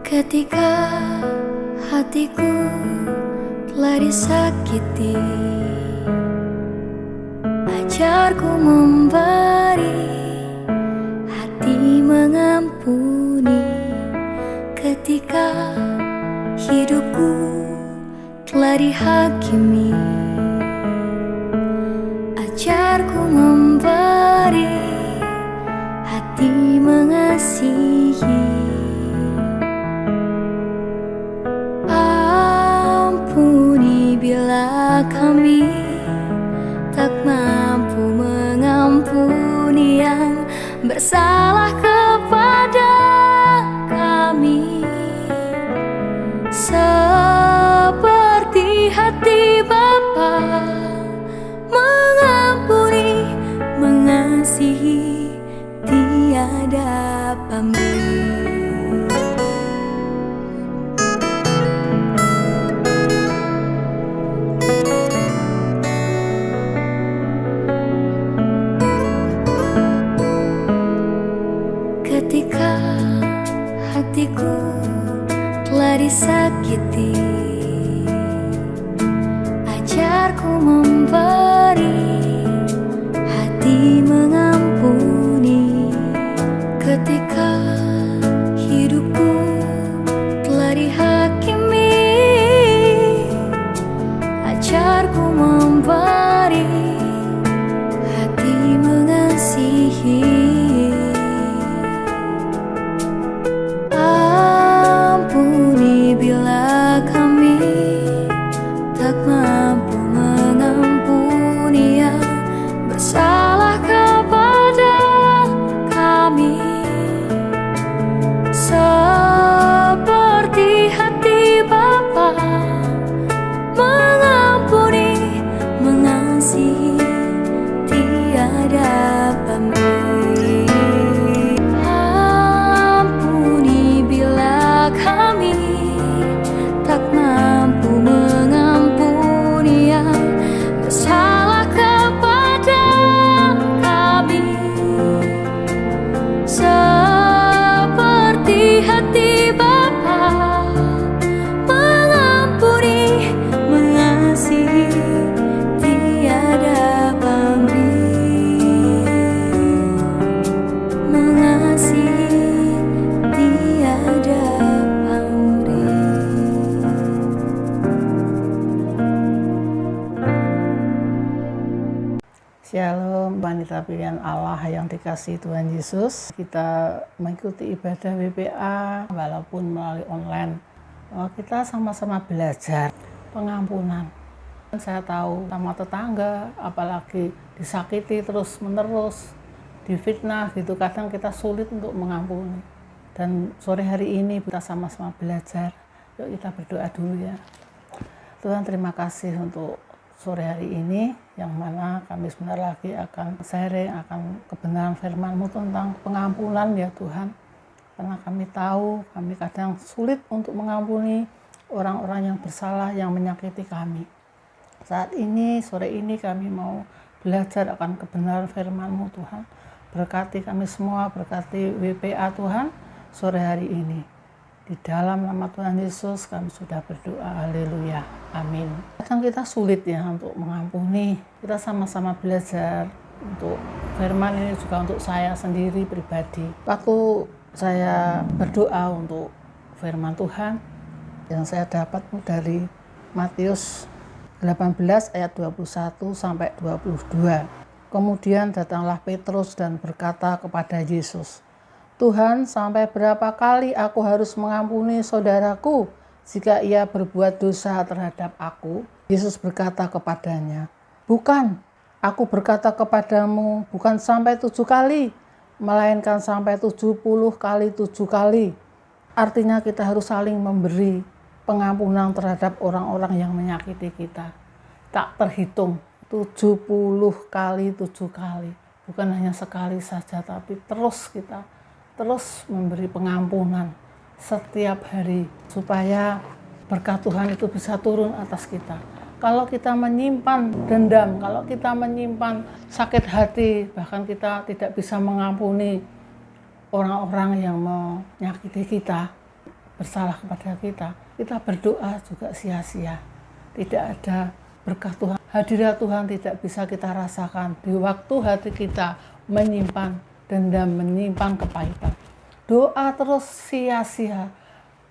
Ketika hatiku telah disakiti, ajarku memberi, hati mengampuni. Ketika hidupku telah dihakimi, ajarku memberi, hati mengasihi. Ampuni bila kami tak mampu mengampuni yang bersalah kepada kami, seperti hati Bapa mengampuni, mengasihi, tiada pamrih. Ketika hatiku telah disakiti, ajarku memberi, hati mengampuni. Ketika hidupku telah dihakimi, ajarku memberi, hati mengasihi. Ampuni bila kami tak mampu mengampuni yang bersalah kepada kami, seperti hati Bapa mengampuni, mengasihi, tiada pamrih. Ampuni bila kami tak mampu mengampuni yang bersalah kepada kami, seperti hati Bapa mengampuni, mengasihi, tiada pamrih, mengasihi, tiada pamrih. Shalom, wanita pilihan Allah yang dikasihi Tuhan Yesus. Kita mengikuti ibadah WPA walaupun melalui online. Kita sama-sama belajar pengampunan. Saya tahu sama tetangga, apalagi disakiti terus menerus, difitnah gitu, kadang kita sulit untuk mengampuni. Dan sore hari ini kita sama-sama belajar. Yuk kita berdoa dulu ya. Tuhan, terima kasih untuk sore hari ini, yang mana kami sebentar lagi akan sharing akan kebenaran firman-Mu tentang pengampunan ya Tuhan. Karena kami tahu kami kadang sulit untuk mengampuni orang-orang yang bersalah, yang menyakiti kami. Saat ini, sore ini kami mau belajar akan kebenaran firman-Mu Tuhan. Berkati kami semua, berkati WPA Tuhan sore hari ini. Di dalam nama Tuhan Yesus kami sudah berdoa, haleluya, amin. Kadang kita sulit ya untuk mengampuni. Kita sama-sama belajar untuk firman ini juga untuk saya sendiri pribadi. Waktu saya berdoa untuk firman Tuhan yang saya dapat dari Matius 18 ayat 21 sampai 22. Kemudian datanglah Petrus dan berkata kepada Yesus, Tuhan, sampai berapa kali aku harus mengampuni saudaraku jika ia berbuat dosa terhadap aku? Yesus berkata kepadanya, bukan, aku berkata kepadamu, bukan sampai 7 kali, melainkan sampai 70 kali 7 kali. Artinya kita harus saling memberi pengampunan terhadap orang-orang yang menyakiti kita. Tak terhitung, 70 kali 7 kali. Bukan hanya sekali saja, tapi terus kita memberi pengampunan setiap hari supaya berkat Tuhan itu bisa turun atas kita. Kalau kita menyimpan dendam, kalau kita menyimpan sakit hati, bahkan kita tidak bisa mengampuni orang-orang yang menyakiti kita, bersalah kepada kita, kita berdoa juga sia-sia. Tidak ada berkah Tuhan, hadirat Tuhan tidak bisa kita rasakan di waktu hati kita menyimpan dendam, menyimpan kepahitan. Doa terus sia-sia.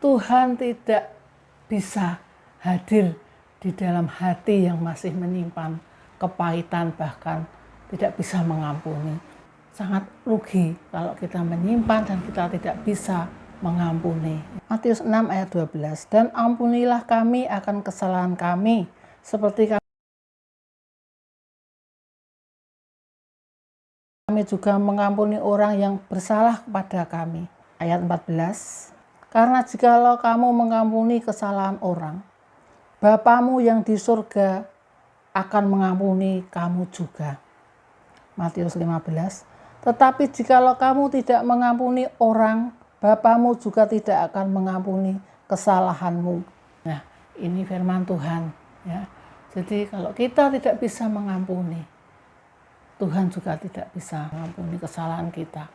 Tuhan tidak bisa hadir di dalam hati yang masih menyimpan kepahitan, bahkan tidak bisa mengampuni. Sangat rugi kalau kita menyimpan dan kita tidak bisa mengampuni. Matius 6 ayat 12, dan ampunilah kami akan kesalahan kami, seperti kami juga mengampuni orang yang bersalah kepada kami. Ayat 14, karena jikalau kamu mengampuni kesalahan orang, Bapamu yang di surga akan mengampuni kamu juga. Matius 15, tetapi jikalau kamu tidak mengampuni orang, Bapamu juga tidak akan mengampuni kesalahanmu. Nah, ini firman Tuhan. Ya. Jadi kalau kita tidak bisa mengampuni, Tuhan juga tidak bisa mengampuni kesalahan kita.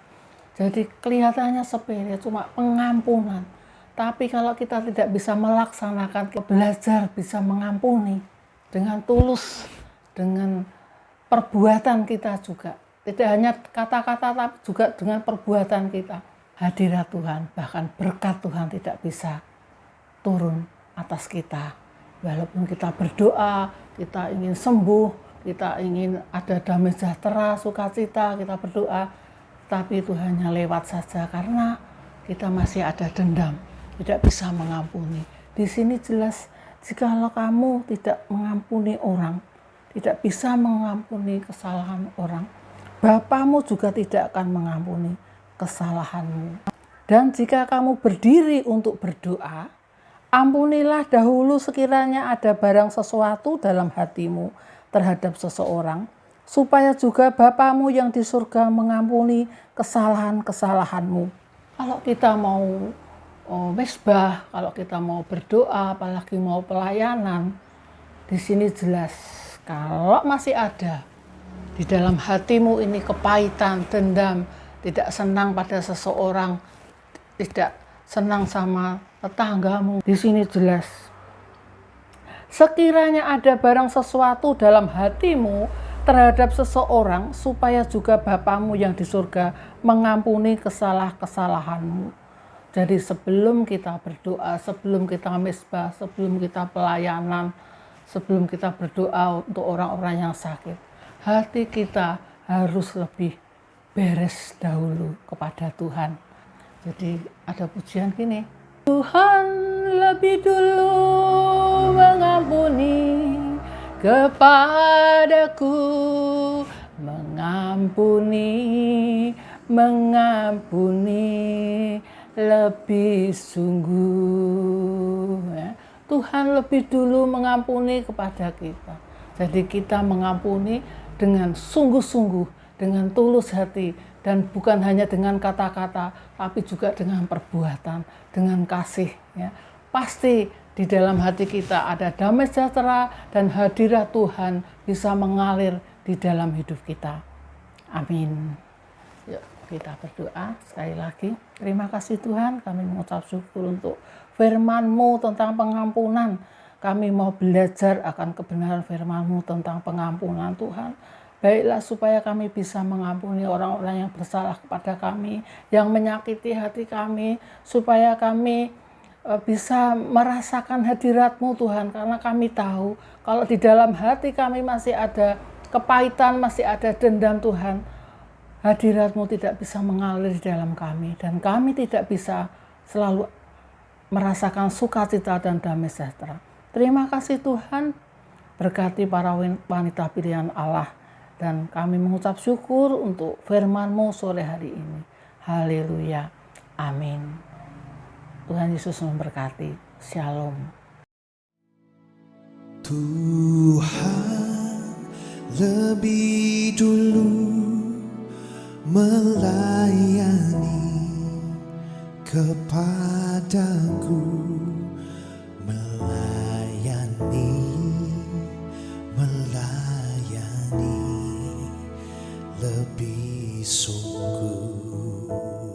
Jadi kelihatannya sepele, cuma pengampunan. Tapi kalau kita tidak bisa melaksanakan, belajar bisa mengampuni dengan tulus, dengan perbuatan kita juga. Tidak hanya kata-kata, tapi juga dengan perbuatan kita. Hadirat Tuhan, bahkan berkat Tuhan tidak bisa turun atas kita. Walaupun kita berdoa, kita ingin sembuh, kita ingin ada damai sejahtera, sukacita, kita berdoa, tapi itu hanya lewat saja karena kita masih ada dendam, tidak bisa mengampuni. Di sini jelas, jikalau kamu tidak mengampuni orang, tidak bisa mengampuni kesalahan orang, Bapamu juga tidak akan mengampuni kesalahanmu. Dan jika kamu berdiri untuk berdoa, ampunilah dahulu sekiranya ada barang sesuatu dalam hatimu terhadap seseorang, supaya juga Bapamu yang di surga mengampuni kesalahan-kesalahanmu. Kalau kita mau mesbah, kalau kita mau berdoa, apalagi mau pelayanan, di sini jelas kalau masih ada di dalam hatimu ini kepahitan, dendam, tidak senang pada seseorang, tidak senang sama tetanggamu, di sini jelas. Sekiranya ada barang sesuatu dalam hatimu terhadap seseorang, supaya juga Bapamu yang di surga mengampuni kesalahan-kesalahanmu. Jadi sebelum kita berdoa, sebelum kita mesbah, sebelum kita pelayanan, sebelum kita berdoa untuk orang-orang yang sakit, hati kita harus lebih beres dahulu kepada Tuhan. Jadi ada pujian gini, Tuhan lebih dulu mengampuni kepadaku, mengampuni lebih sungguh. Ya. Tuhan lebih dulu mengampuni kepada kita. Jadi kita mengampuni dengan sungguh-sungguh, dengan tulus hati, dan bukan hanya dengan kata-kata, tapi juga dengan perbuatan, dengan kasih. Ya. Pasti di dalam hati kita ada damai sejahtera dan hadirat Tuhan bisa mengalir di dalam hidup kita. Amin. Yuk kita berdoa sekali lagi. Terima kasih Tuhan, kami mengucap syukur untuk firman-Mu tentang pengampunan. Kami mau belajar akan kebenaran firman-Mu tentang pengampunan Tuhan. Baiklah supaya kami bisa mengampuni orang-orang yang bersalah kepada kami, yang menyakiti hati kami, supaya kami bisa merasakan hadirat-Mu Tuhan, karena kami tahu kalau di dalam hati kami masih ada kepahitan, masih ada dendam Tuhan, hadirat-Mu tidak bisa mengalir di dalam kami, dan kami tidak bisa selalu merasakan sukacita dan damai sejahtera. Terima kasih Tuhan, berkati para wanita pilihan Allah, dan kami mengucap syukur untuk firman-Mu sore hari ini. Haleluya. Amin. Tuhan Yesus memberkati. Shalom. Tuhan lebih dulu melayani kepadaku, melayani lebih sungguh.